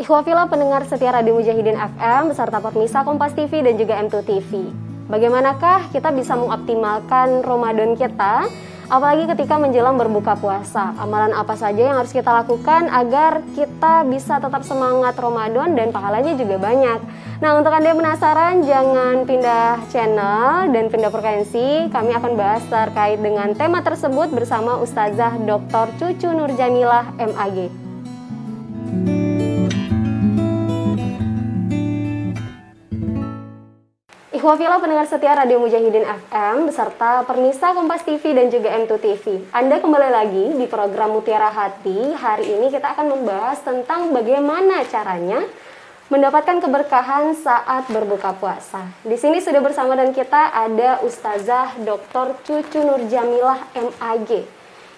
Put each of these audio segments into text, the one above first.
Ikhwafillah pendengar setia Radio Mujahidin FM beserta pemirsa Kompas TV dan juga M2 TV. Bagaimanakah kita bisa mengoptimalkan Ramadan kita, apalagi ketika menjelang berbuka puasa? Amalan apa saja yang harus kita lakukan agar kita bisa tetap semangat Ramadan dan pahalanya juga banyak? Nah, untuk Anda yang penasaran, jangan pindah channel dan pindah frekuensi. Kami akan bahas terkait dengan tema tersebut bersama Ustazah Dr. Cucu Nur Jamilah MAG. Ikhwafillah pendengar setia Radio Mujahidin FM beserta Permisa Kompas TV dan juga M2 TV. Anda kembali lagi di program Mutiara Hati. Hari ini kita akan membahas tentang bagaimana caranya mendapatkan keberkahan saat berbuka puasa. Di sini sudah bersama dan kita ada Ustazah Dr. Cucu Nur Jamilah MAG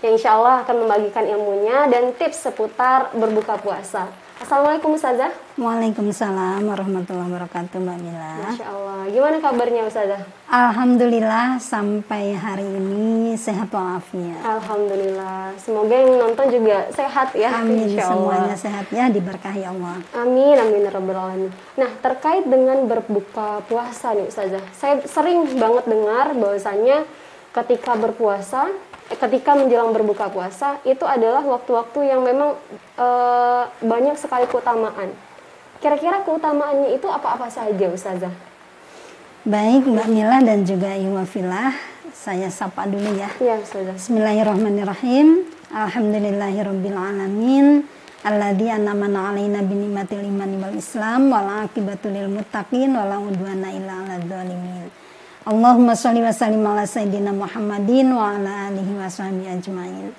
yang insya Allah akan membagikan ilmunya dan tips seputar berbuka puasa. Assalamualaikum Ustazah. Waalaikumsalam warahmatullahi wabarakatuh Mbak Mila. Masya Allah. Gimana kabarnya Ustazah? Alhamdulillah sampai hari ini sehat walafiat. Alhamdulillah. Semoga yang nonton juga sehat ya. Amin. Insya Allah. Semuanya sehat ya, diberkahi Allah. Amin, amin ya rabbal alamin. Nah, terkait dengan berbuka puasa nih Ustazah. Saya sering banget dengar bahwasannya ketika berpuasa, ketika menjelang berbuka puasa itu adalah waktu-waktu yang memang banyak sekali keutamaan. Kira-kira keutamaannya itu apa-apa saja Ustazah? Baik Mbak Mila dan juga Ikhwafillah, saya sapa dulu ya. Iya Ustazah. Bismillahirrahmanirrahim. Alhamdulillahirabbil alamin. Alladzi an'ama 'alaina bi ni'matil imani wal islam wal 'aqibatu lil muttaqin wala udwana illa 'alal dzalimin. Allahumma sholli wa sallim ala sayyidina Muhammadin wa ala alihi wa sahbihi ajmain.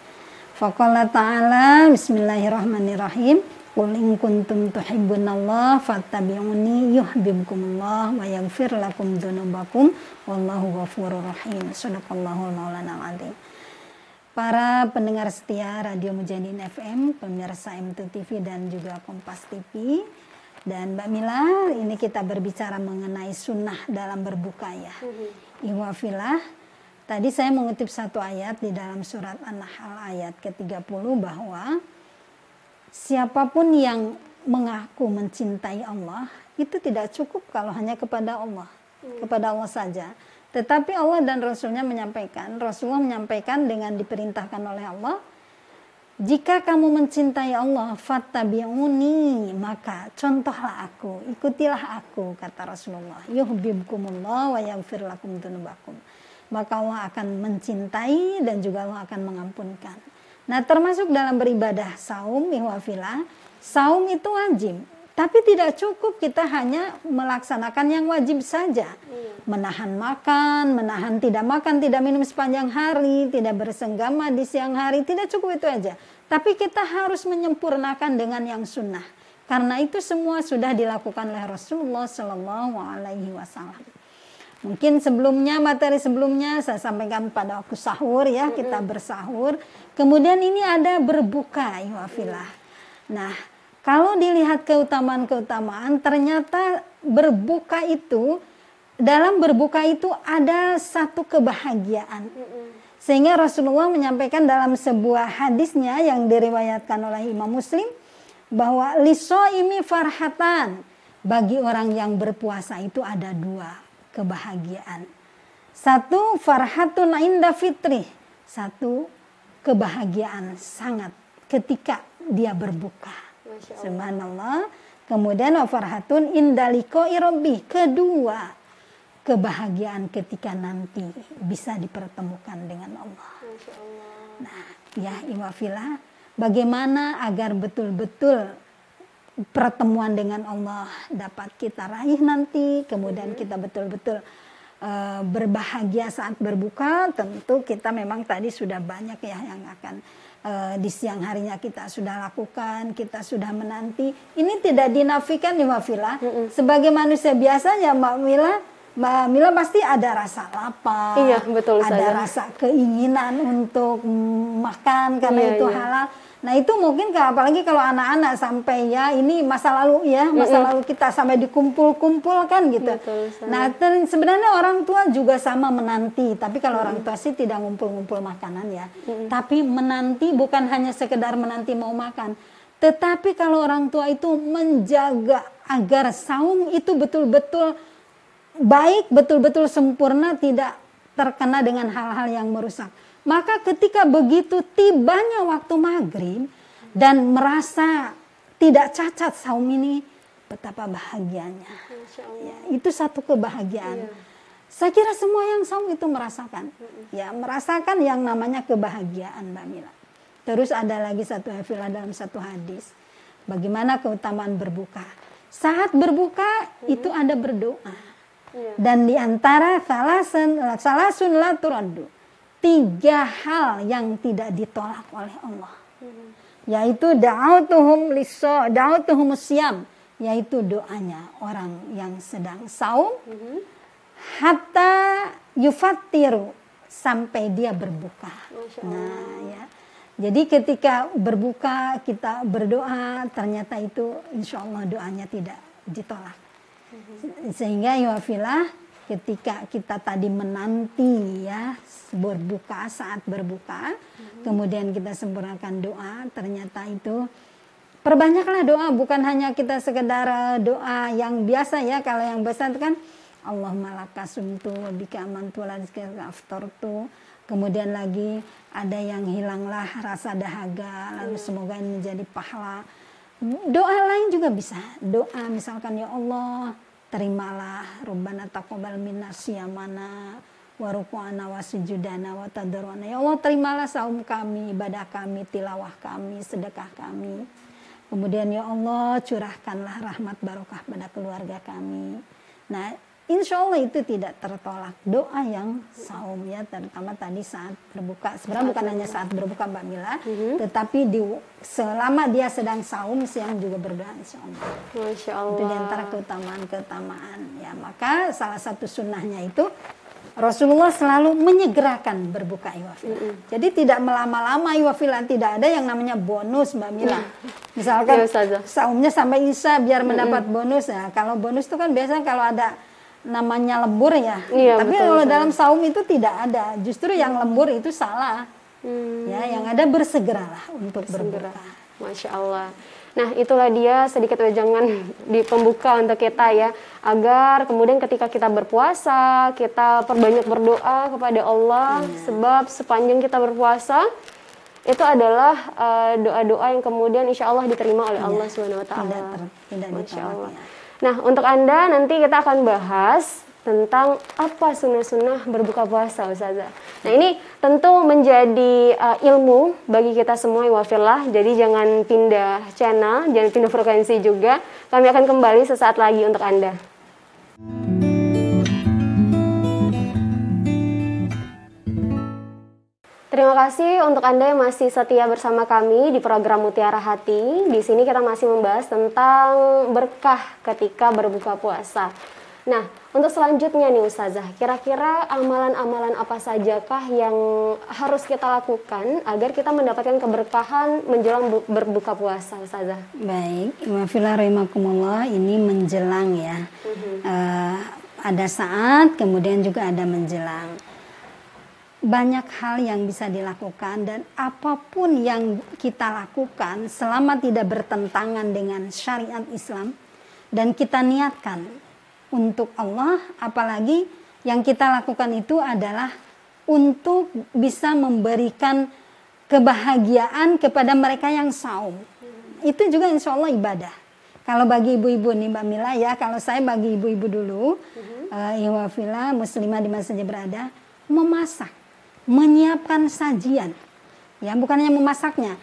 Faqala ta'ala bismillahirrahmanirrahim. Qul in kuntum tuhibbunallaha fattabi'uni yuhibbukumullah wa yaghfir lakum dzunubakum wallahu ghafurur rahim. Shadaqallahul maulanal azim. Para pendengar setia Radio Mujahidin FM, pemirsa M2 TV dan juga Kompas TV. Dan Mbak Mila, ini kita berbicara mengenai sunnah dalam berbuka ya. Ikhwafillah, tadi saya mengutip satu ayat di dalam surat An-Nahl ayat ke-30 bahwa siapapun yang mengaku mencintai Allah, itu tidak cukup kalau hanya kepada Allah saja. Tetapi Allah dan Rasulnya menyampaikan, Rasulullah menyampaikan dengan diperintahkan oleh Allah, jika kamu mencintai Allah, fattabi'uni, maka contohlah aku, ikutilah aku, kata Rasulullah. Yuhibbukumullah wa yaghfir lakum dzunubakum. Maka Allah akan mencintai dan juga Allah akan mengampunkan. Nah, termasuk dalam beribadah saum, ikhwafillah, saum itu wajib. Tapi tidak cukup kita hanya melaksanakan yang wajib saja. Menahan makan, tidak makan, tidak minum sepanjang hari, tidak bersenggama di siang hari, tidak cukup itu aja. Tapi kita harus menyempurnakan dengan yang sunnah. Karena itu semua sudah dilakukan oleh Rasulullah Shallallahu Alaihi Wasallam. Mungkin materi sebelumnya saya sampaikan pada waktu sahur ya, kita bersahur. Kemudian ini ada berbuka, ikhwafillah. Nah, kalau dilihat keutamaan-keutamaan, ternyata dalam berbuka itu ada satu kebahagiaan. Sehingga Rasulullah menyampaikan dalam sebuah hadisnya yang diriwayatkan oleh Imam Muslim, bahwa lisoimi farhatan, bagi orang yang berpuasa itu ada dua kebahagiaan. Satu farhatun inda fitri, satu kebahagiaan sangat ketika dia berbuka. Subhanallah. Kemudian farhatun indaliko irobi, kedua kebahagiaan ketika nanti bisa dipertemukan dengan Allah. Nah, ya ikhwafillah, bagaimana agar betul-betul pertemuan dengan Allah dapat kita raih nanti, kemudian kita betul-betul berbahagia saat berbuka. Tentu kita memang tadi sudah banyak ya yang akan di siang harinya kita sudah lakukan, kita sudah menanti. Ini tidak dinafikan ya Mbak Mila. Sebagai manusia biasa ya Mbak Mila pasti ada rasa lapar, iya, betul, ada rasa keinginan untuk makan karena itu halal. Nah itu mungkin apalagi kalau anak-anak sampai ya ini masa lalu ya, lalu kita sampai dikumpul-kumpul kan gitu. Betul, nah sebenarnya orang tua juga sama menanti, tapi kalau orang tua sih tidak ngumpul-ngumpul makanan ya. Tapi menanti bukan hanya sekedar menanti mau makan, Tetapi kalau orang tua itu menjaga agar saum itu betul-betul baik, betul-betul sempurna, tidak terkena dengan hal-hal yang merusak. Maka ketika begitu tibanya waktu maghrib dan merasa tidak cacat saum ini, betapa bahagianya. Ya, itu satu kebahagiaan. Saya kira semua yang saum itu merasakan. Ya, merasakan yang namanya kebahagiaan, Mbak Mila. Terus ada lagi satu hafilah dalam satu hadis. Bagaimana keutamaan berbuka. Saat berbuka itu ada berdoa. Dan di antara salasun la turaddu. 3 hal yang tidak ditolak oleh Allah. Yaitu da'autuhum siyam. Yaitu doanya orang yang sedang saum. Hatta yufattiru. Sampai dia berbuka. Nah ya. Jadi ketika berbuka kita berdoa, ternyata itu insya Allah doanya tidak ditolak. Sehingga yafilah ketika kita tadi menanti ya berbuka, saat berbuka, kemudian kita sempurnakan doa, ternyata itu perbanyaklah doa, bukan hanya kita sekedar doa yang biasa ya. Kalau yang besar kan Allahumma lakasumtu wa bika amantu wa bika aftartu. Kemudian lagi ada yang hilanglah rasa dahaga, lalu semoga ini menjadi pahala. Doa lain juga bisa. Doa misalkan ya Allah, terimalah Rabbana taqabbal minna siyamana wa ruku'ana wa sujudana wa tadarruana. Ya Allah, terimalah saum kami, ibadah kami, tilawah kami, sedekah kami. Kemudian ya Allah, curahkanlah rahmat barokah pada keluarga kami. Nah, insya Allah itu tidak tertolak doa yang saum ya, terutama tadi saat berbuka. Sebenarnya bukan hanya saat berbuka Mbak Mila, tetapi selama dia sedang saum siang juga berdoa insya Allah. Masya Allah. Itu diantara keutamaan ya. Maka salah satu sunnahnya itu Rasulullah selalu menyegerakan berbuka iwafila. Jadi tidak melama-lama iwafila, tidak ada yang namanya bonus Mbak Mila. Misalkan saumnya sampai isya biar mendapat bonus ya. Kalau bonus itu kan biasanya kalau ada namanya lembur ya, tapi betul, kalau dalam saum itu tidak ada. Justru yang lembur itu salah. Ya, yang ada bersegeralah untuk berbuka. Masya Allah. Nah, itulah dia sedikit wejangan di pembuka untuk kita ya, agar kemudian ketika kita berpuasa kita perbanyak berdoa kepada Allah, sebab sepanjang kita berpuasa itu adalah doa-doa yang kemudian insya Allah diterima oleh Allah Subhanahu Wa Taala. Masya Allah. Nah, untuk Anda nanti kita akan bahas tentang apa sunnah-sunnah berbuka puasa, Ustazah. Nah, ini tentu menjadi ilmu bagi kita semua iwafillah. Jadi jangan pindah channel, jangan pindah frekuensi juga. Kami akan kembali sesaat lagi untuk Anda. Terima kasih untuk Anda yang masih setia bersama kami di program Mutiara Hati. Di sini kita masih membahas tentang berkah ketika berbuka puasa. Nah, untuk selanjutnya nih Ustazah, kira-kira amalan-amalan apa sajakah yang harus kita lakukan agar kita mendapatkan keberkahan menjelang berbuka puasa, Ustazah? Baik, wafillah rahimakumullah, ini menjelang ya. Ada saat, kemudian juga ada menjelang. Banyak hal yang bisa dilakukan dan apapun yang kita lakukan selama tidak bertentangan dengan syariat Islam dan kita niatkan untuk Allah, apalagi yang kita lakukan itu adalah untuk bisa memberikan kebahagiaan kepada mereka yang saum. Itu juga insya Allah ibadah. Kalau bagi ibu-ibu nih Mbak Mila ya, kalau saya bagi ibu-ibu dulu, iwafillah muslimah di mana saja berada, memasak. Menyiapkan sajian, ya bukan hanya memasaknya,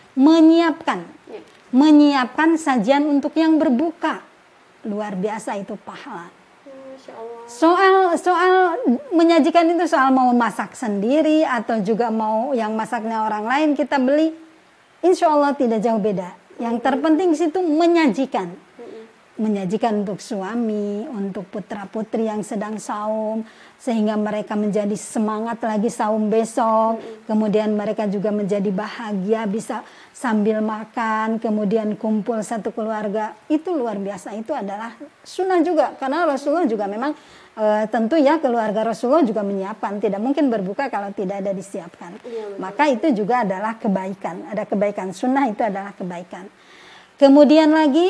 menyiapkan sajian untuk yang berbuka, luar biasa itu pahala. Soal menyajikan itu soal mau masak sendiri atau juga mau yang masaknya orang lain kita beli, insya Allah tidak jauh beda. Yang terpenting di situ menyajikan untuk suami, untuk putra-putri yang sedang saum, sehingga mereka menjadi semangat lagi saum besok. Kemudian mereka juga menjadi bahagia, bisa sambil makan, kemudian kumpul satu keluarga. Itu luar biasa, itu adalah sunnah juga. Karena Rasulullah juga memang tentu ya keluarga Rasulullah juga menyiapkan. Tidak mungkin berbuka kalau tidak ada disiapkan. Maka itu juga adalah kebaikan. Ada kebaikan, sunnah itu adalah kebaikan. Kemudian lagi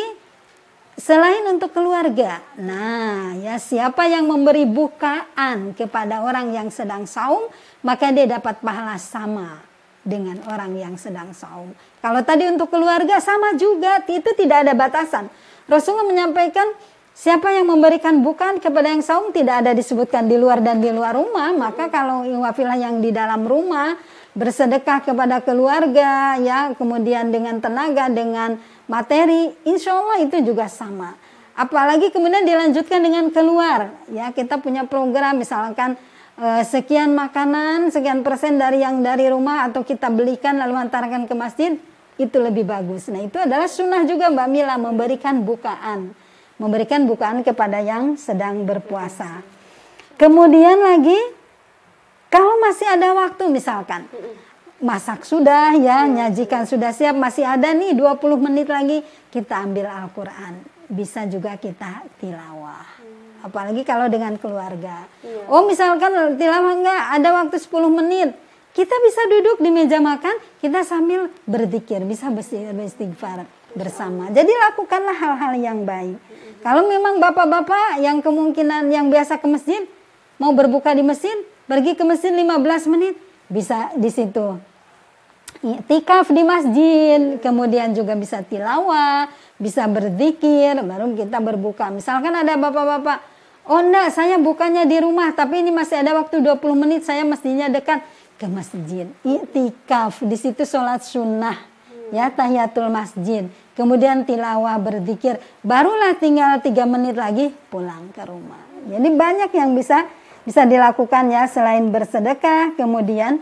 selain untuk keluarga, nah ya siapa yang memberi bukaan kepada orang yang sedang saum, maka dia dapat pahala sama dengan orang yang sedang saum. Kalau tadi untuk keluarga sama juga, itu tidak ada batasan. Rasulullah menyampaikan siapa yang memberikan bukaan kepada yang saum, tidak ada disebutkan di luar dan di luar rumah. Maka kalau wafilah yang di dalam rumah bersedekah kepada keluarga, ya kemudian dengan tenaga, dengan materi, insya Allah itu juga sama. Apalagi kemudian dilanjutkan dengan keluar, ya kita punya program misalkan sekian makanan, sekian persen dari yang dari rumah atau kita belikan lalu hantarkan ke masjid, itu lebih bagus. Nah itu adalah sunnah juga Mbak Mila, memberikan bukaan kepada yang sedang berpuasa. Kemudian lagi kalau masih ada waktu misalkan masak sudah ya, nyajikan sudah siap, masih ada nih 20 menit lagi, kita ambil Al-Quran, bisa juga kita tilawah. Apalagi kalau dengan keluarga. Oh misalkan tilawah enggak, ada waktu 10 menit, kita bisa duduk di meja makan, kita sambil berzikir, bisa beristighfar bersama. Jadi lakukanlah hal-hal yang baik. Kalau memang bapak-bapak yang kemungkinan yang biasa ke masjid, mau berbuka di masjid, pergi ke masjid 15 menit, bisa di situ i'tikaf di masjid, kemudian juga bisa tilawah, bisa berzikir, baru kita berbuka. Misalkan ada bapak-bapak, oh enggak, saya bukanya di rumah, tapi ini masih ada waktu 20 menit, saya mestinya dekat ke masjid. I'tikaf, di situ sholat sunnah, ya tahiyatul masjid, kemudian tilawah, berzikir, barulah tinggal 3 menit lagi pulang ke rumah. Jadi banyak yang bisa dilakukan ya, selain bersedekah, kemudian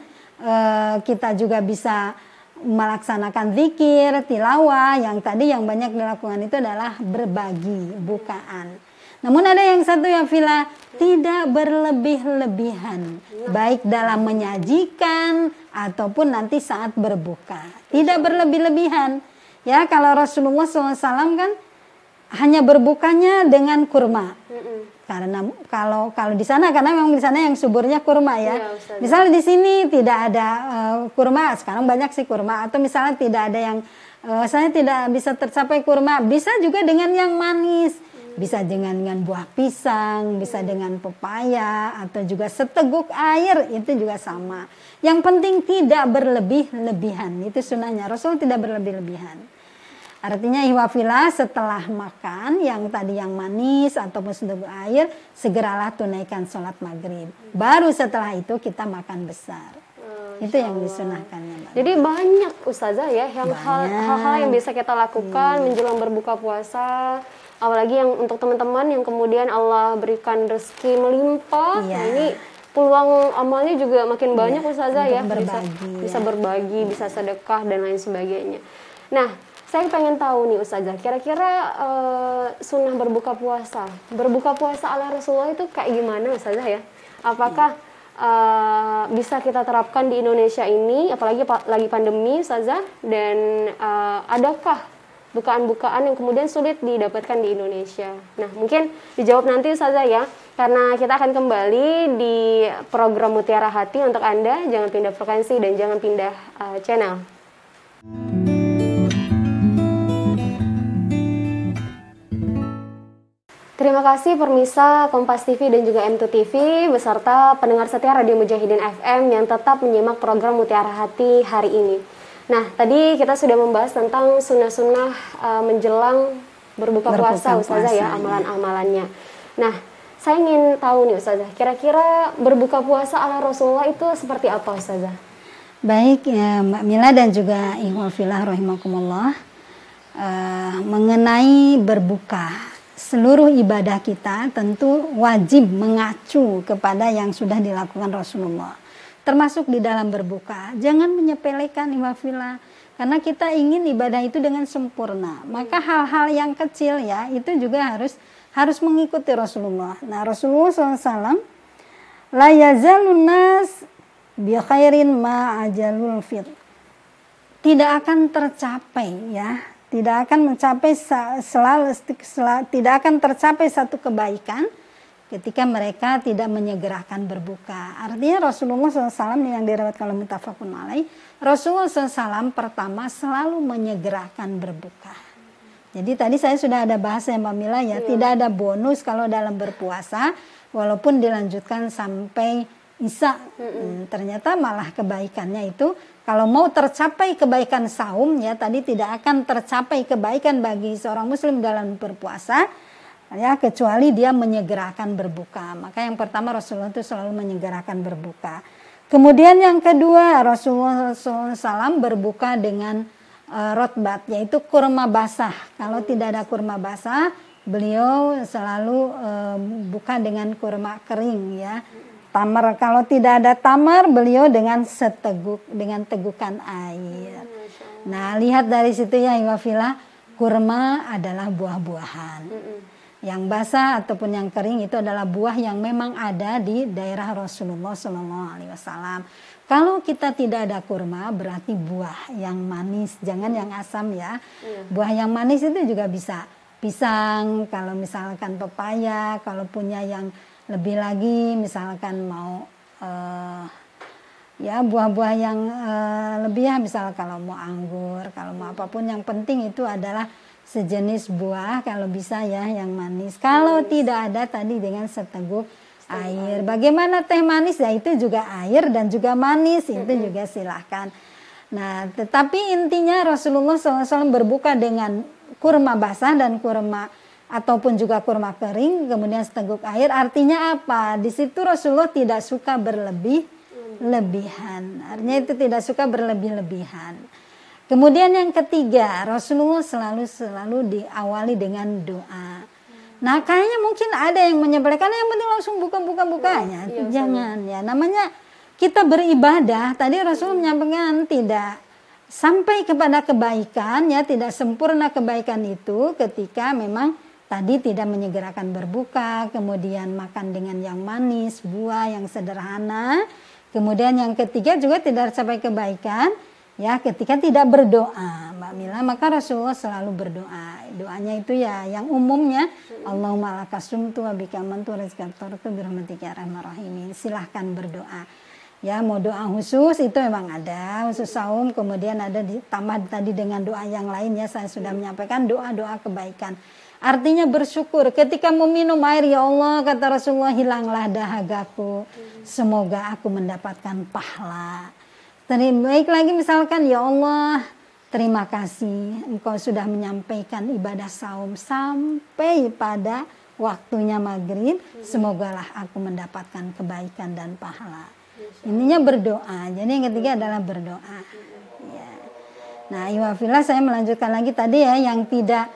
kita juga bisa melaksanakan zikir, tilawah. Yang tadi yang banyak dilakukan itu adalah berbagi, bukaan. Namun ada yang satu ya Vila, tidak berlebih-lebihan, baik dalam menyajikan ataupun nanti saat berbuka, tidak berlebih-lebihan. Ya kalau Rasulullah SAW kan hanya berbukanya dengan kurma. Karena kalau di sana, karena memang di sana yang suburnya kurma ya. Misalnya di sini tidak ada kurma, sekarang banyak sih kurma. Atau misalnya tidak ada yang saya tidak bisa tercapai kurma, bisa juga dengan yang manis, bisa dengan buah pisang, bisa dengan pepaya, atau juga seteguk air, itu juga sama. Yang penting tidak berlebih-lebihan, itu sunnahnya. Rasul tidak berlebih-lebihan. Artinya ihwafillah, setelah makan yang tadi yang manis ataupun seteguk air, segeralah tunaikan sholat maghrib. Baru setelah itu kita makan besar. Itu yang disunahkan ya, Mbak. Jadi banyak Ustazah ya yang hal-hal yang bisa kita lakukan menjelang berbuka puasa. Apalagi yang untuk teman-teman yang kemudian Allah berikan rezeki melimpah. Nah, ini peluang amalnya juga makin banyak Ustazah ya. Bisa berbagi, bisa sedekah dan lain sebagainya. Nah, saya pengen tahu nih Ustazah, kira-kira sunnah berbuka puasa ala Rasulullah itu kayak gimana Ustazah ya? Apakah bisa kita terapkan di Indonesia ini, apalagi lagi pandemi Ustazah, dan adakah bukaan-bukaan yang kemudian sulit didapatkan di Indonesia? Nah mungkin dijawab nanti Ustazah ya, karena kita akan kembali di program Mutiara Hati untuk Anda. Jangan pindah frekuensi dan jangan pindah channel. Terima kasih pemirsa Kompas TV dan juga M2 TV beserta pendengar setia Radio Mujahidin FM yang tetap menyimak program Mutiara Hati hari ini. Nah, tadi kita sudah membahas tentang sunnah-sunnah menjelang berbuka puasa Ustazah ya, amalan-amalannya. Nah, saya ingin tahu nih Ustazah, kira-kira berbuka puasa ala Rasulullah itu seperti apa Ustazah? Baik ya Mbak Mila dan juga ikhwal fillah rahimakumullah, mengenai berbuka, seluruh ibadah kita tentu wajib mengacu kepada yang sudah dilakukan Rasulullah. Termasuk di dalam berbuka. Jangan menyepelekan iwafillah. Karena kita ingin ibadah itu dengan sempurna. Maka hal-hal yang kecil ya, itu juga harus mengikuti Rasulullah. Nah Rasulullah SAW, la yazalun nas bi khairin ma ajalul fit. Tidak akan tercapai ya. Tidak akan tercapai satu kebaikan ketika mereka tidak menyegerakan berbuka. Artinya Rasulullah SAW yang diriwayatkan oleh muttafaqun alaih, Rasulullah SAW pertama selalu menyegerakan berbuka. Jadi tadi saya sudah ada bahasa ya Mbak Mila ya, tidak ada bonus kalau dalam berpuasa walaupun dilanjutkan sampai Isya. Ternyata malah kebaikannya itu kalau mau tercapai kebaikan saum ya, tadi tidak akan tercapai kebaikan bagi seorang muslim dalam berpuasa ya kecuali dia menyegerakan berbuka. Maka yang pertama Rasulullah itu selalu menyegerakan berbuka. Kemudian yang kedua Rasulullah SAW berbuka dengan rotbat, yaitu kurma basah. Kalau tidak ada kurma basah, beliau selalu buka dengan kurma kering ya. Tamar, kalau tidak ada tamar, beliau dengan tegukan air. Nah, lihat dari situ ya Iwafila, kurma adalah buah-buahan. Yang basah ataupun yang kering itu adalah buah yang memang ada di daerah Rasulullah SAW. Kalau kita tidak ada kurma berarti buah yang manis, jangan yang asam ya. Buah yang manis itu juga bisa pisang, kalau misalkan pepaya, kalau punya yang lebih lagi misalkan mau ya buah-buah yang lebih ya, misal kalau mau anggur, kalau mau apapun, yang penting itu adalah sejenis buah kalau bisa ya yang manis. Kalau tidak ada tadi dengan seteguk air. Bagaimana teh manis ya itu juga air dan juga manis, itu juga silahkan. Nah, tetapi intinya Rasulullah SAW berbuka dengan kurma basah dan kurma ataupun juga kurma kering, kemudian seteguk air. Artinya apa? Di situ Rasulullah tidak suka berlebihan. Artinya itu tidak suka berlebih-lebihan. Kemudian yang ketiga, Rasulullah selalu diawali dengan doa. Nah, kayaknya mungkin ada yang menyepelekan, yang penting langsung buka-bukanya. Jangan ya, namanya kita beribadah. Tadi Rasulullah menyampaikan tidak sampai kepada kebaikan ya, tidak sempurna kebaikan itu ketika memang tadi tidak menyegerakan berbuka, kemudian makan dengan yang manis, buah yang sederhana. Kemudian yang ketiga juga tidak tercapai kebaikan ya ketika tidak berdoa, Mbak Mila. Maka Rasulullah selalu berdoa. Doanya itu ya yang umumnya, Allahumma lakasumtu wa bika amantu wa rizqatartu birahmatika ya arhamar rahimin. Silahkan berdoa. Ya, mau doa khusus itu memang ada, khusus saum, kemudian ada ditambah tadi dengan doa yang lainnya. Saya sudah menyampaikan doa-doa kebaikan. Artinya bersyukur ketika meminum air, ya Allah kata Rasulullah, hilanglah dahagaku, semoga aku mendapatkan pahala. Baik lagi misalkan, ya Allah terima kasih engkau sudah menyampaikan ibadah saum sampai pada waktunya maghrib, semogalah aku mendapatkan kebaikan dan pahala. Ininya berdoa. Jadi yang ketiga adalah berdoa ya. Nah, Iwafillah, saya melanjutkan lagi tadi ya, yang tidak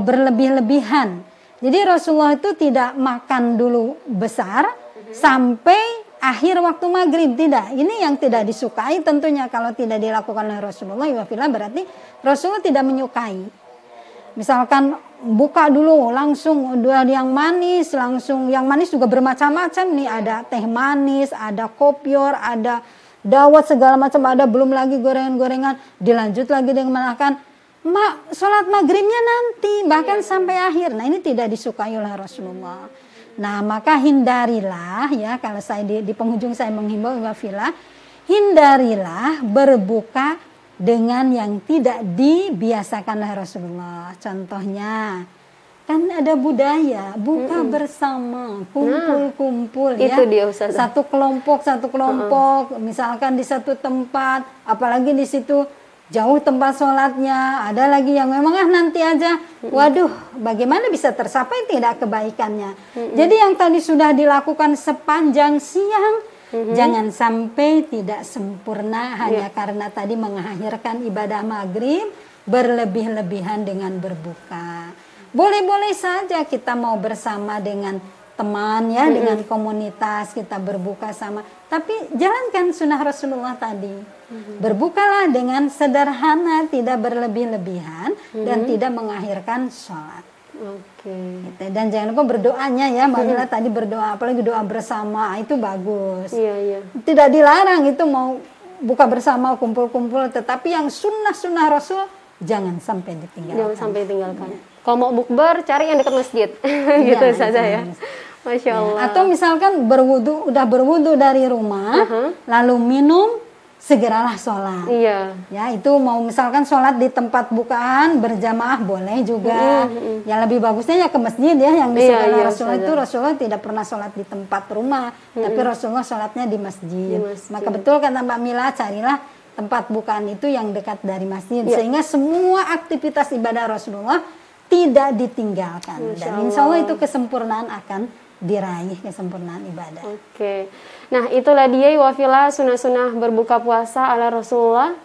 berlebih-lebihan. Jadi Rasulullah itu tidak makan dulu besar sampai akhir waktu maghrib, tidak. Ini yang tidak disukai tentunya. Kalau tidak dilakukan oleh Rasulullah, Iwafillah, berarti Rasulullah tidak menyukai. Misalkan buka dulu langsung dua yang manis, langsung yang manis juga bermacam-macam nih, ada teh manis, ada kopior, ada dawet segala macam, ada belum lagi gorengan-gorengan, dilanjut lagi dengan makan sholat maghribnya nanti, bahkan sampai akhir. Nah, ini tidak disukai oleh Rasulullah. Nah, maka hindarilah ya, kalau saya di penghujung saya menghimbau Iwafillah, hindarilah berbuka dengan yang tidak dibiasakan oleh Rasulullah. Contohnya, kan ada budaya buka bersama, kumpul-kumpul ya. Itu dia, Ustazah. Satu kelompok, misalkan di satu tempat, apalagi di situ jauh tempat sholatnya, ada lagi yang memang nanti aja, waduh, bagaimana bisa tercapai tidak kebaikannya. Jadi yang tadi sudah dilakukan sepanjang siang, jangan sampai tidak sempurna hanya karena tadi mengakhirkan ibadah maghrib berlebih-lebihan dengan berbuka. Boleh-boleh saja kita mau bersama dengan teman ya, dengan komunitas kita berbuka sama, tapi jalankan sunnah Rasulullah tadi. Berbukalah dengan sederhana, tidak berlebih-lebihan dan tidak mengakhirkan sholat. Gitu. Dan jangan lupa berdoanya ya, Mbak Mila tadi berdoa, apalagi doa bersama itu bagus. Tidak dilarang itu mau buka bersama, kumpul-kumpul, tetapi yang sunnah-sunnah Rasul jangan sampai ditinggalkan. Jangan sampai ditinggalkan. Kalau mau bukber cari yang dekat masjid, gitu saja ya. Masya Allah. Atau misalkan udah berwudu dari rumah, lalu minum segeralah sholat. Iya. Ya, itu mau misalkan sholat di tempat bukaan berjamaah boleh juga. Ya lebih bagusnya ya ke masjid ya, yang disukai Rasulullah itu Rasulullah tidak pernah sholat di tempat rumah, tapi Rasulullah sholatnya di masjid. Maka betul kata Mbak Mila, carilah tempat bukaan itu yang dekat dari masjid, sehingga semua aktivitas ibadah Rasulullah tidak ditinggalkan. Dan insya Allah itu kesempurnaan akan diraih, kesempurnaan ibadah. Oke. Nah, itulah dia wafila sunah-sunah berbuka puasa ala Rasulullah.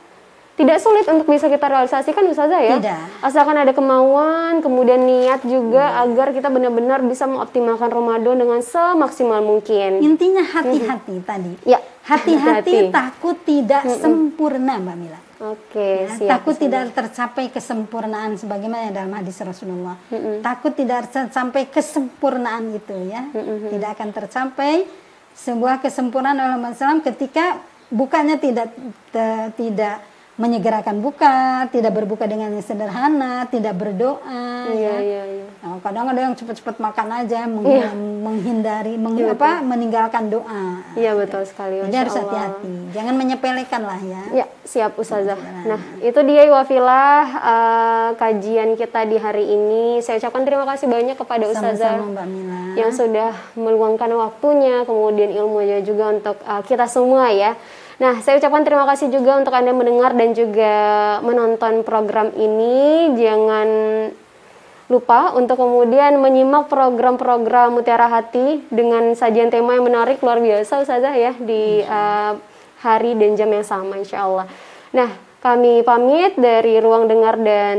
Tidak sulit untuk bisa kita realisasikan Ustazah ya. Tidak. Asalkan ada kemauan, kemudian niat juga agar kita benar-benar bisa mengoptimalkan Ramadan dengan semaksimal mungkin. Intinya hati-hati tadi. Ya, hati-hati takut tidak sempurna, Mbak Mila. Oke, Ya, siap. takut tidak tercapai kesempurnaan sebagaimana dalam hadis Rasulullah. Takut tidak tercapai kesempurnaan itu ya. Tidak akan tercapai sebuah kesempurnaan dalam Islam ketika bukannya tidak menyegerakan buka, tidak berbuka dengan yang sederhana, tidak berdoa. Nah, kadang ada yang cepat-cepat makan aja, menghindari, meninggalkan doa. Iya betul sekali. Jadi harus hati-hati, jangan menyepelekan lah ya. Ya siap Ustazah. Nah itu dia wafilah kajian kita di hari ini. Saya ucapkan terima kasih banyak kepada Ustazah Mbak Mila, yang sudah meluangkan waktunya, kemudian ilmunya juga untuk kita semua ya. Nah, saya ucapkan terima kasih juga untuk Anda mendengar dan juga menonton program ini. Jangan lupa untuk kemudian menyimak program-program Mutiara Hati dengan sajian tema yang menarik luar biasa Ustazah ya di hari dan jam yang sama insya Allah. Nah, kami pamit dari ruang dengar dan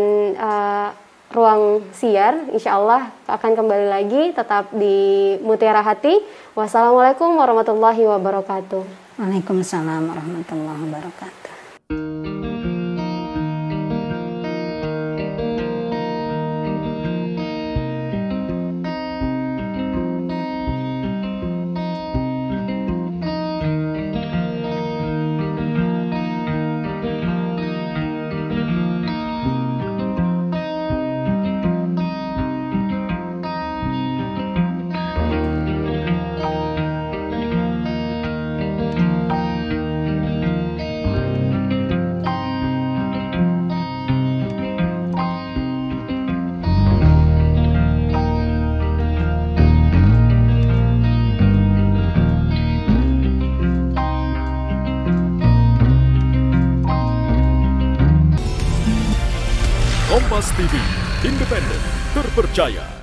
ruang siar. Insya Allah akan kembali lagi tetap di Mutiara Hati. Wassalamualaikum warahmatullahi wabarakatuh. Waalaikumsalam warahmatullahi wabarakatuh. Kompas TV, independen, terpercaya.